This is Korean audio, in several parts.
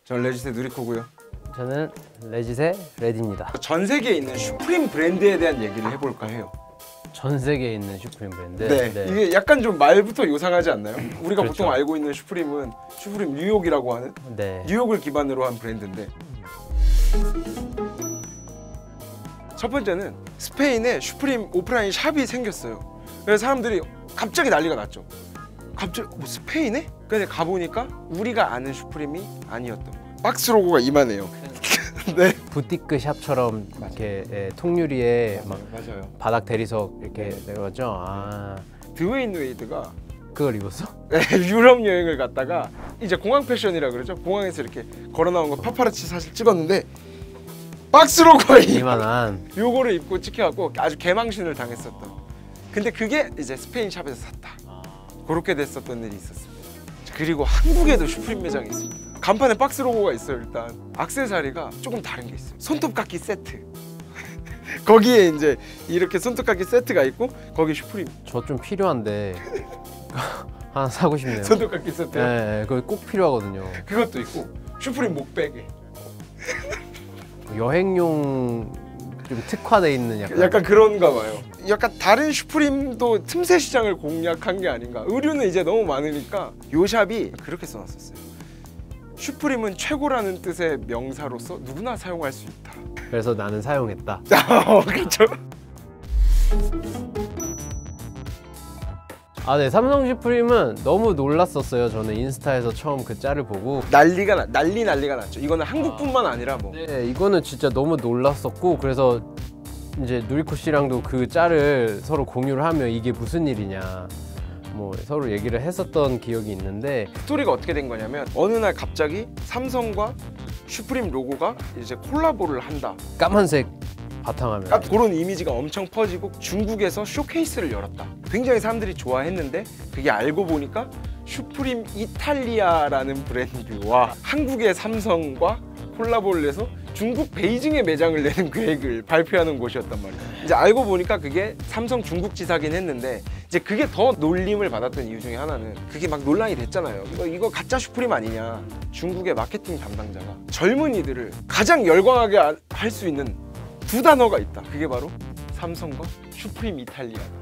저는 레짓의 누리코고요. 저는 레짓의 레디입니다. 전 세계에 있는 슈프림 브랜드에 대한 얘기를 해볼까 해요. 전 세계에 있는 슈프림 브랜드. 네. 이게 약간 좀 말부터 요상하지 않나요? 우리가 그렇죠. 보통 알고 있는 슈프림은 슈프림 뉴욕이라고 하는 네. 뉴욕을 기반으로 한 브랜드인데, 첫 번째는 스페인에 슈프림 오프라인 샵이 생겼어요. 그래서 사람들이 갑자기 난리가 났죠. 갑자기 뭐 스페인에? 근데 가보니까 우리가 아는 슈프림이 아니었던 거예요. 박스 로고가 이만해요. 네. 부티크 샵처럼 이렇게 통유리에 막 맞아요. 바닥 대리석 이렇게 내려갔죠. 아, 드웨인 웨이드가 그걸 입었어? 유럽 여행을 갔다가 이제 공항 패션이라 그러죠. 공항에서 이렇게 걸어 나온 거 파파라치 사실 찍었는데 박스 로고가 이만한. 요거를 입고 찍혀갖고 아주 개망신을 당했었던. 근데 그게 이제 스페인 샵에서 샀다. 그렇게 됐었던 일이 있었습니다. 그리고 한국에도 슈프림 매장이 있습니다. 간판에 박스 로고가 있어요. 일단 액세서리가 조금 다른 게 있어요. 손톱깎이 세트. 거기에 이제 이렇게 손톱깎이 세트가 있고 거기 슈프림 저 좀 필요한데 하나 사고 싶네요. 손톱깎이 세트. 네, 그거 꼭 필요하거든요. 그것도 있고 슈프림 목베개. 여행용 좀 특화돼 있는 약간 그런가 봐요. 약간 다른 슈프림도 틈새 시장을 공략한 게 아닌가. 의류는 이제 너무 많으니까 요 샵이 그렇게 써놨었어요. 슈프림은 최고라는 뜻의 명사로서 누구나 사용할 수 있다. 그래서 나는 사용했다. 그렇죠. 아, 네, 삼성 슈프림은 너무 놀랐었어요. 저는 인스타에서 처음 그 짤을 보고 난리가 났죠. 이거는 한국뿐만 아니라 뭐. 네, 이거는 진짜 너무 놀랐었고, 그래서 이제 누리코 씨랑도 그 짤을 서로 공유를 하며 이게 무슨 일이냐 뭐 서로 얘기를 했었던 기억이 있는데, 스토리가 어떻게 된 거냐면 어느 날 갑자기 삼성과 슈프림 로고가 이제 콜라보를 한다. 까만색 바탕화면. 그런 이미지가 엄청 퍼지고 중국에서 쇼케이스를 열었다. 굉장히 사람들이 좋아했는데 그게 알고 보니까 슈프림 이탈리아라는 브랜드와 한국의 삼성과 콜라보를 해서 중국 베이징에 매장을 내는 계획을 발표하는 곳이었단 말이에요. 이제 알고 보니까 그게 삼성 중국 지사긴 했는데, 이제 그게 더 놀림을 받았던 이유 중에 하나는 그게 막 논란이 됐잖아요. 이거 가짜 슈프림 아니냐. 중국의 마케팅 담당자가 젊은이들을 가장 열광하게 할 수 있는 두 단어가 있다. 그게 바로 삼성과 슈프림 이탈리아다.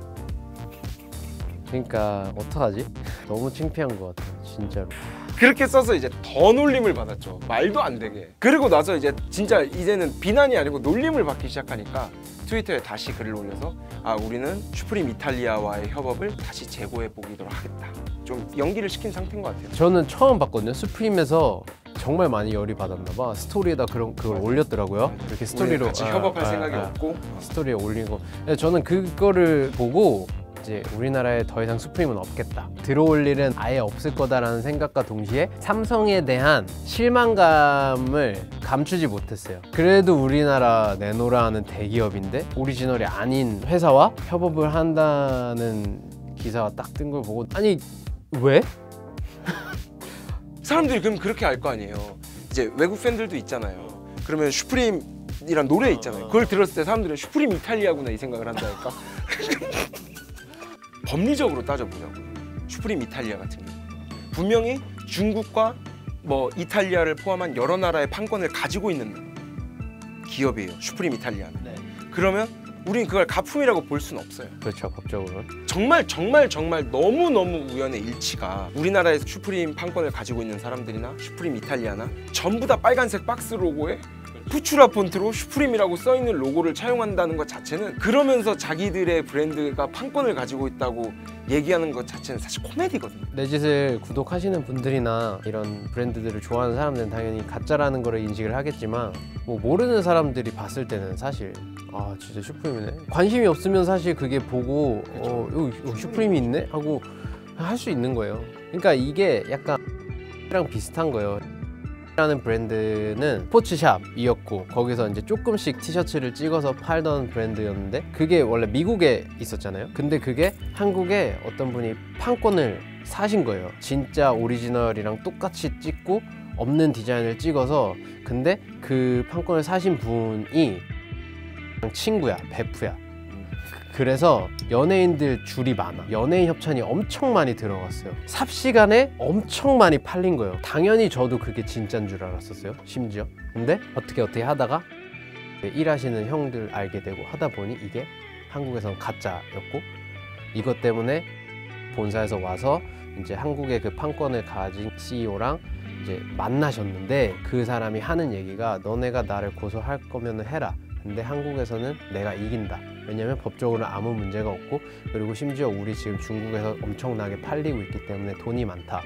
그러니까 어떡하지? 너무 창피한 것 같아요, 진짜로. 그렇게 써서 이제 더 놀림을 받았죠. 말도 안 되게. 그리고 나서 이제 진짜 이제는 비난이 아니고 놀림을 받기 시작하니까 트위터에 다시 글을 올려서 우리는 슈프림 이탈리아와의 협업을 다시 재고해 보기로 하겠다. 좀 연기를 시킨 상태인 것 같아요. 저는 처음 봤거든요. 슈프림에서 정말 많이 열이 받았나 봐. 스토리에다 그걸 올렸더라고요. 이렇게 스토리로 같이 협업할 생각이 없고 스토리에 올리고. 저는 그거를 보고 이제 우리나라에 더 이상 슈프림은 없겠다, 들어올 일은 아예 없을 거다라는 생각과 동시에 삼성에 대한 실망감을 감추지 못했어요. 그래도 우리나라 내노라 하는 대기업인데 오리지널이 아닌 회사와 협업을 한다는 기사가 딱 뜬 걸 보고, 아니 왜? 사람들이 그럼 그렇게 알 거 아니에요. 이제 외국 팬들도 있잖아요. 그러면 슈프림이란 노래 있잖아요. 그걸 들었을 때 사람들은 슈프림 이탈리아구나 이 생각을 한다니까. 법리적으로 따져보자고. 슈프림 이탈리아 같은 경우 분명히 중국과 뭐 이탈리아를 포함한 여러 나라의 판권을 가지고 있는 기업이에요. 슈프림 이탈리아는. 네. 그러면 우린 그걸 가품이라고 볼 수는 없어요. 그렇죠, 법적으로는. 정말 너무너무 우연의 일치가 우리나라에서 슈프림 판권을 가지고 있는 사람들이나 슈프림 이탈리아나 전부 다 빨간색 박스 로고에 푸추라 폰트로 슈프림이라고 써있는 로고를 차용한다는 것 자체는, 그러면서 자기들의 브랜드가 판권을 가지고 있다고 얘기하는 것 자체는 사실 코미디거든요. 레짓을 구독하시는 분들이나 이런 브랜드들을 좋아하는 사람들은 당연히 가짜라는 걸 인식을 하겠지만, 뭐 모르는 사람들이 봤을 때는 사실 진짜 슈프림이네, 관심이 없으면 사실 그게 보고 여기 슈프림이 있네? 하고 할 수 있는 거예요. 그러니까 이게 약간 랑 비슷한 거예요. 라는 브랜드는 스포츠샵이었고 거기서 이제 조금씩 티셔츠를 찍어서 팔던 브랜드였는데 그게 원래 미국에 있었잖아요. 근데 그게 한국에 어떤 분이 판권을 사신 거예요. 진짜 오리지널이랑 똑같이 찍고 없는 디자인을 찍어서. 근데 그 판권을 사신 분이 친구야, 베프야. 그래서 연예인들 줄이 많아. 연예인 협찬이 엄청 많이 들어갔어요. 삽시간에 엄청 많이 팔린 거예요. 당연히 저도 그게 진짜인 줄 알았었어요, 심지어. 근데 어떻게 하다가 일하시는 형들 알게 되고 하다 보니 이게 한국에선 가짜였고, 이것 때문에 본사에서 와서 이제 한국의 그 판권을 가진 CEO랑 이제 만나셨는데, 그 사람이 하는 얘기가 너네가 나를 고소할 거면 해라. 근데 한국에서는 내가 이긴다. 왜냐면 법적으로 아무 문제가 없고, 그리고 심지어 우리 지금 중국에서 엄청나게 팔리고 있기 때문에 돈이 많다.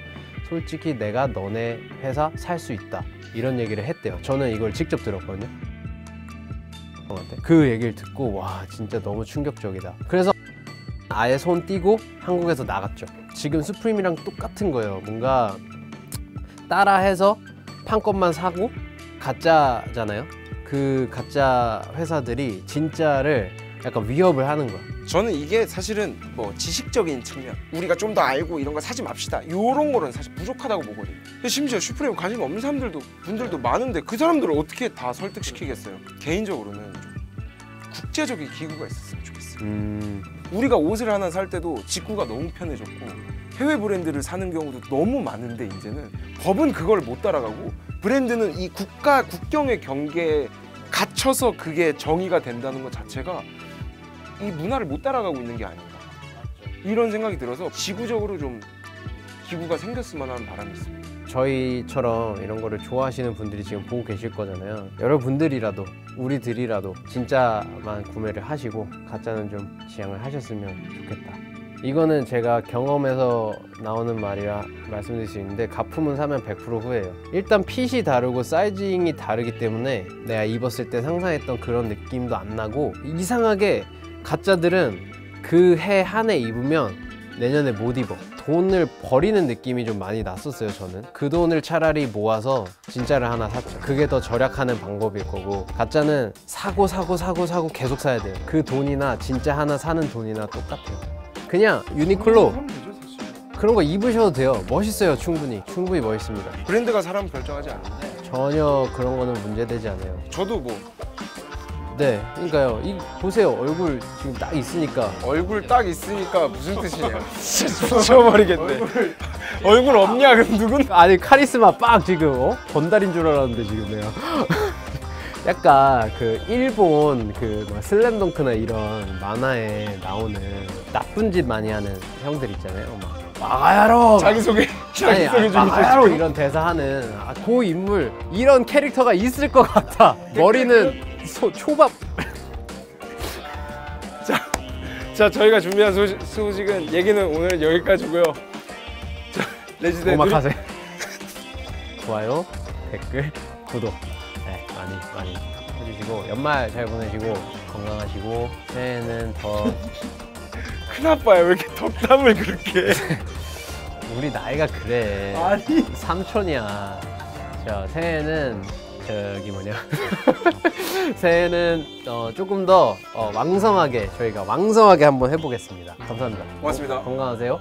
솔직히 내가 너네 회사 살 수 있다. 이런 얘기를 했대요. 저는 이걸 직접 들었거든요. 그 얘기를 듣고 와, 진짜 너무 충격적이다. 그래서 아예 손 띄고 한국에서 나갔죠. 지금 수프림이랑 똑같은 거예요. 뭔가 따라해서 판권만 사고, 가짜잖아요. 그 가짜 회사들이 진짜를 약간 위협을 하는 거야. 저는 이게 사실은 뭐 지식적인 측면, 우리가 좀 더 알고 이런 거 사지 맙시다, 요런 거는 사실 부족하다고 보거든요. 근데 심지어 슈프림 관심 없는 분들도 많은데 그 사람들을 어떻게 다 설득시키겠어요. 개인적으로는 좀 국제적인 기구가 있었으면 좋겠어요. 우리가 옷을 하나 살 때도 직구가 너무 편해졌고, 해외 브랜드를 사는 경우도 너무 많은데 이제는 법은 그걸 못 따라가고, 브랜드는 이 국경의 경계에 갇혀서 그게 정의가 된다는 것 자체가 이 문화를 못 따라가고 있는 게 아닌가, 이런 생각이 들어서 지구적으로 좀 기구가 생겼으면 하는 바람이 있습니다. 저희처럼 이런 거를 좋아하시는 분들이 지금 보고 계실 거잖아요. 여러분들이라도, 우리들이라도 진짜만 구매를 하시고 가짜는 좀 지양을 하셨으면 좋겠다. 이거는 제가 경험에서 나오는 말이라 말씀드릴 수 있는데, 가품은 사면 100% 후회해요. 일단 핏이 다르고 사이징이 다르기 때문에 내가 입었을 때 상상했던 그런 느낌도 안 나고, 이상하게 가짜들은 그 해 한 해 입으면 내년에 못 입어. 돈을 버리는 느낌이 좀 많이 났었어요. 저는 그 돈을 차라리 모아서 진짜를 하나 샀죠. 그게 더 절약하는 방법일 거고, 가짜는 사고 계속 사야 돼요. 그 돈이나 진짜 하나 사는 돈이나 똑같아요. 그냥 유니클로 그런 거 입으셔도 돼요. 멋있어요. 충분히 멋있습니다. 브랜드가 사람 결정하지 않는데 전혀 그런 거는 문제되지 않아요. 저도 뭐 네, 그러니까요. 보세요. 얼굴 지금 딱 있으니까. 얼굴 딱 있으니까 무슨 뜻이냐. 진짜 미쳐버리겠네. 얼굴 없냐 그럼 누군? 아니, 카리스마 빡 지금 건달인 줄 알았는데 지금 내가. 약간 그 일본 그 슬램덩크나 이런 만화에 나오는 나쁜 짓 많이 하는 형들 있잖아요. 막 마가야로 자기소개 좀 마가야로 이런 대사하는 그 인물, 이런 캐릭터가 있을 것 같아. 머리는 초밥. 자, 저희가 준비한 소식은, 얘기는 오늘 여기까지고요. 레지던트 오마카세. 좋아요, 댓글, 구독. 네, 많이 해주시고, 연말 잘 보내시고 건강하시고, 새해는 더 큰아빠야, 왜 이렇게 덕담을 그렇게. 우리 나이가 그래. 아니, 삼촌이야. 자, 새해는 저기 뭐냐. 새해는 조금 더 저희가 왕성하게 한번 해보겠습니다. 감사합니다. 고맙습니다. 건강하세요.